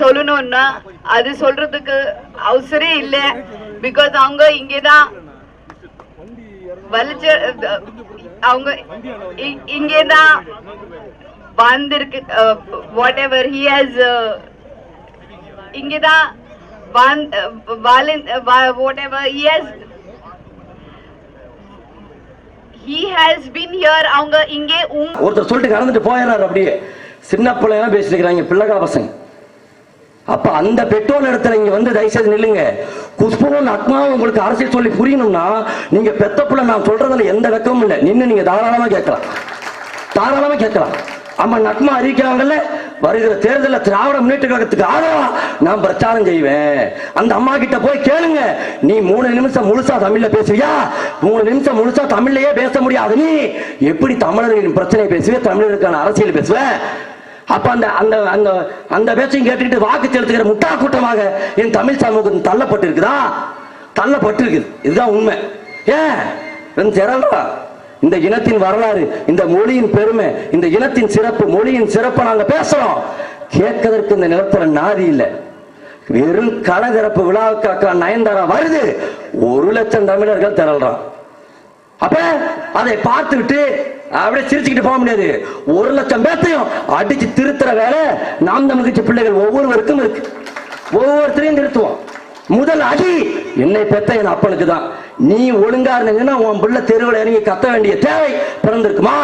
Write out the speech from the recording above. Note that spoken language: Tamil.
சொல்லணும்னா அது சொல்றதுக்கு அவசரம் இல்லை. பிகாஸ் அவங்க இங்கேதான் வலிச்ச, அவங்க இங்கேதான் வந்திருக்கு. வாட் எவர் ஹி ஹாஸ் இங்கேதான் whatever he has been here. அவங்க இங்கே ஒருத்தர் சொல்லிட்டு கடந்துட்டு போயிடுறாரு. அப்படியே சின்ன பிள்ளைங்க பேசிருக்கிறாங்க, பிள்ளைகா பசங்க. அப்ப அந்த பெட்ரோல் இடத்துல இங்க வந்து தயவுசெய்து நில்லுங்க. குஷ்புவும் நக்மாவும் உங்களுக்கு அரசியல் சொல்லி புரியணும்னா நீங்க பெத்த பிள்ளை நான் சொல்றதுல எந்த வெக்கமும் இல்லை. நின்று நீங்க தாராளமா கேட்கலாம். ஆமா, நக்மா அறிவிக்கிறாங்கல்ல, வருகிற தேர்தலில் திராவிட முன்னேற்ற கழகத்துக்கு ஆதரவா நான் பிரச்சாரம் செய்வேன். அந்த அம்மா கிட்ட போய் கேளுங்க. நீ 3 நிமிஷம் முழுசா தமிழ்ல பேசுவியா? 3 நிமிஷம் முழுசா தமிழ்லயே பேச முடியாது. நீ எப்படி தமிழர்களின் பிரச்சனை பேசுவே, தமிழருக்கான அரசியல் பேசுவ? அப்ப அந்த அந்த அந்த அந்த பேச்சையும் கேட்டுக்கிட்டு வாக்கு செலுத்துகிற முட்டா கூட்டமாக என் தமிழ் சமூகம் தள்ளப்பட்டிருக்குது. இதுதான் உண்மை. ஏன் திரளா இந்த இனத்தின் வரலாறு, இந்த மொழியின் பெருமை, இந்த இனத்தின் சிறப்பு, மொழியின் சிறப்பை நாங்க பேசுறோம். கேட்கதற்கு இந்த நிலத்துல நாதி இல்லை. வெறும் கலகரப்பு விழாவுக்காக நயன்தாரா வருது, 1 லட்சம் தமிழர்கள் திரள்றான். அப்ப அதை பார்த்துக்கிட்டு அப்படியே சிரிச்சுக்கிட்டு போக முடியாது. 1 லட்சம் பேர்த்தையும் அடிச்சு திருத்துற வேலை நாம் தமிழ் கட்சி பிள்ளைகள் ஒவ்வொருவருக்கும் இருக்கு. ஒவ்வொருத்தரையும் நிறுத்துவோம். முதல் அடி என்னை பெத்த என் அப்பனுக்கு தான். நீ ஒழுங்கா இருந்தீங்கன்னா உன் பிள்ளை தெருவில் இறங்கி கத்த வேண்டிய தேவை பிறந்திருக்குமா?